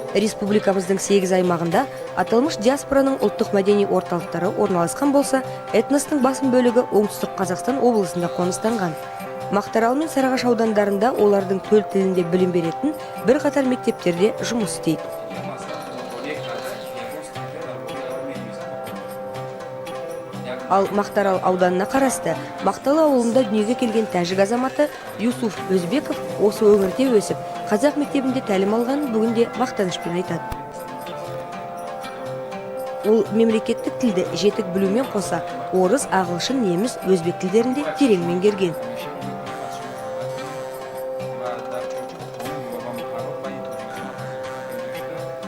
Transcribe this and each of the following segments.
Республикамыздың 8 аймағында аталмыш диаспораның ұлттық мәдени орталықтары орналасқан болса, этностың басым бөлігі Оңтүстік Қазақстан облысында қоныстанған. Мақтаарал мен Сарыағаш аудандарында олардың төл тілінде білім беретін бір қатар мектептерде жұмыс істейді. Ал Мақтаарал ауданына қарасты Мақталы ауылында дүниеге келген тәжік азаматы Юсуф Өзбеков осы өңірде өсіп, қазақ мектебінде тәлім алған бүгінде мақтанышпен айтады. Ол мемлекеттік тілді жетік білумен қоса, орыс, ағылшын, неміс, өзбек тілдерінде терең меңгерген.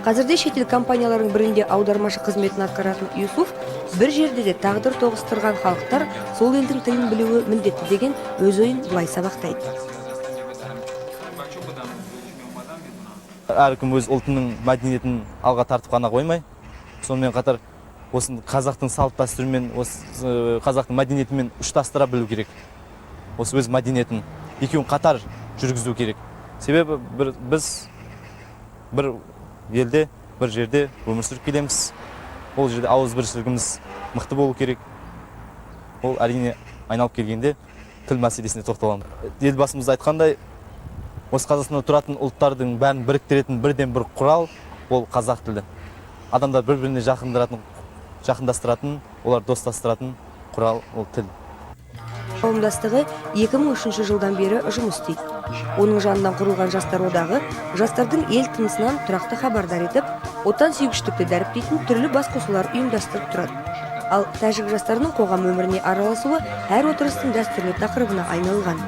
Қазірде шетел компаниялардың бірінде аудармашы қызметін атқаратын Юсуф бір жерде де тағдыр тоғыстырған халықтар сол елдің тілін білуі міндетті деген өз ойын былай сабақтайды. Әркім өз ұлтының мәдениетін алға тартып қана қоймай, сонымен қатар осы қазақтың салт дәстүрімен, осы қазақтың мәдениетімен ұштастыра білу керек. Осы өз мәдениетін екеуін қатар жүргізу керек. Себебі біз бір елде, бір жерде өмір сүріп келеміз. Ол жерде ауызбіршілігіміз мықты болу керек. Ол әрине айналып келгенде тіл мәселесіне тоқталамын. Елбасымыз айтқандай, осы Қазақстанда тұратын ұлттардың бәрін біріктіретін бірден бір құрал ол қазақ тілі. Адамдар бір-біріне жақындастыратын, олар достастыратын құрал ол тіл. Қауымдастығы 2003 жылдан бері жұмыс істейді. Оның жанынан құрылған жастар одағы жастардың ел тынысынан тұрақты хабардар етіп, отан сүйгіштікті дәріптейтін түрлі басқосулар ұйымдастырып тұрады. Ал тәжік жастарының қоғам өміріне араласуы әр отырыстың дәстүрлі тақырыбына айналған.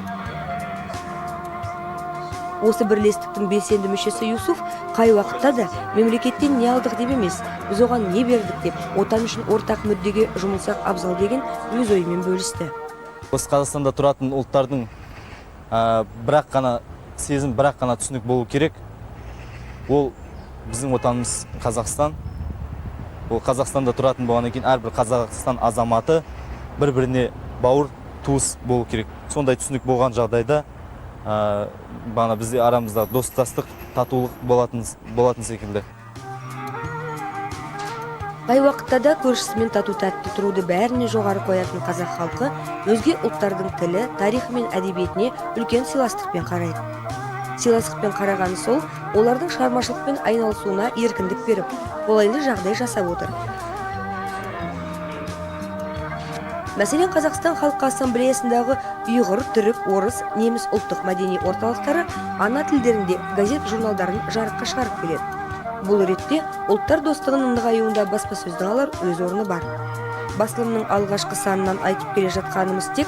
Осы бірлестіктің белсенді мүшесі Юсуф қай уақытта да мемлекеттен не алдық деп емес, біз оған не бердік деп, отан үшін ортақ мүддеге жұмылсақ абзал деген өз ойымен бөлісті. Осы Қазақстанда тұратын ұлттардың бірақ қана сезім, бірақ қана түсінік болу керек. Ол біздің отанымыз Қазақстан. Ол Қазақстанда тұратын болғаннан кейін әрбір Қазақстан азаматы бір-біріне бауыр, туыс болу керек. Сондай түсінік болған жағдайда бізде арамызда достастық, татулық болатын секілді. Қай уақытта да көршісімен тату тәтті тұруды бәріне жоғары қоятын қазақ халқы өзге ұлттардың тілі, тарихы мен әдебиетіне үлкен сыйластықпен қарайды. Сыйластықпен қарағаны сол, олардың шығармашылықпен айналысуына еркіндік беріп, қолайлы жағдай жасап отыр. Мәселен, Қазақстан Халқы Ассамблеясындағы ұйғыр, түрік, орыс, неміс ұлттық мәдени орталықтары ана тілдерінде газет журналдарын жарыққа шығарып келеді. Бұл ретте ұлттар достығының нығаюында баспасөздің алар өз орны бар. Басылымның алғашқы санынан айтып келе жатқанымыз тек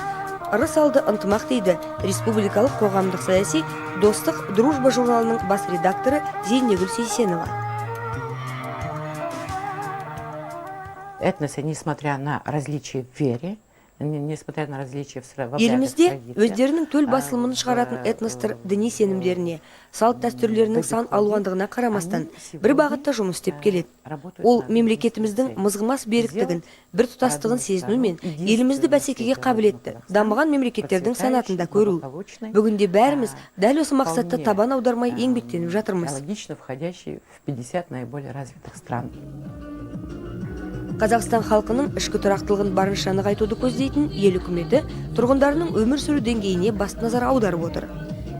ырыс алды ынтымақ дейді Республикалық қоғамдық саяси достық дружба журналының бас редакторы Зейнегүл Сейсенова. Этносы, несмотря на различия в вере, несмотря на различия в елімізде өздерінің төл басылымын шығаратын этностар діни сенімдеріне, салт дәстүрлерінің сан алуандығына қарамастан бір бағытта жұмыс істеп келеді. Ол мемлекетіміздің мызғымас беріктігін, бір тұтастығын сезінумен елімізді бәсекеге қабілетті, дамыған мемлекеттердің санатында көру. Бүгінде бәріміз дәл осы мақсатта табан аудармай еңбектеніп жатырмыз. Қазақстан халқының ішкі тұрақтылығын барынша нығайтуды көздейтін ел үкіметі тұрғындарының өмір сүру деңгейіне басты назар аударып отыр.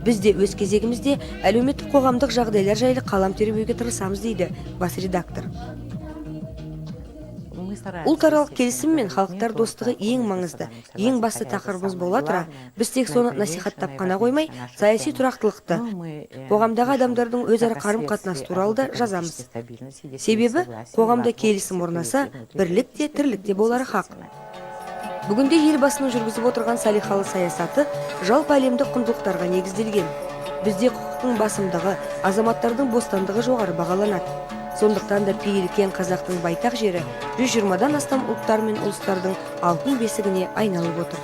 Біз де өз кезегімізде әлеуметтік қоғамдық жағдайлар жайлы қалам тербеуге тырысамыз дейді бас редактор. Ұлтаралық келісім мен халықтар достығы ең маңызды, ең басты тақырыбымыз бола тұра, біз тек соны насихаттап қана қоймай, саяси тұрақтылықты, қоғамдағы адамдардың өзара қарым-қатынас туралы да жазамыз. Себебі қоғамда келісім орнаса, бірлік те, тірлік те болары хақ. Бүгінде елбасының жүргізіп отырған салиқалы саясаты жалпы әлемдік құндылықтарға негізделген. Бізде құқықтың басымдығы, азаматтардың бостандығы жоғары бағаланады. Сондықтан да пейілі кен қазақтың байтақ жері 120-дан астам ұлттар мен ұлыстардың алтын бесігіне айналып отыр.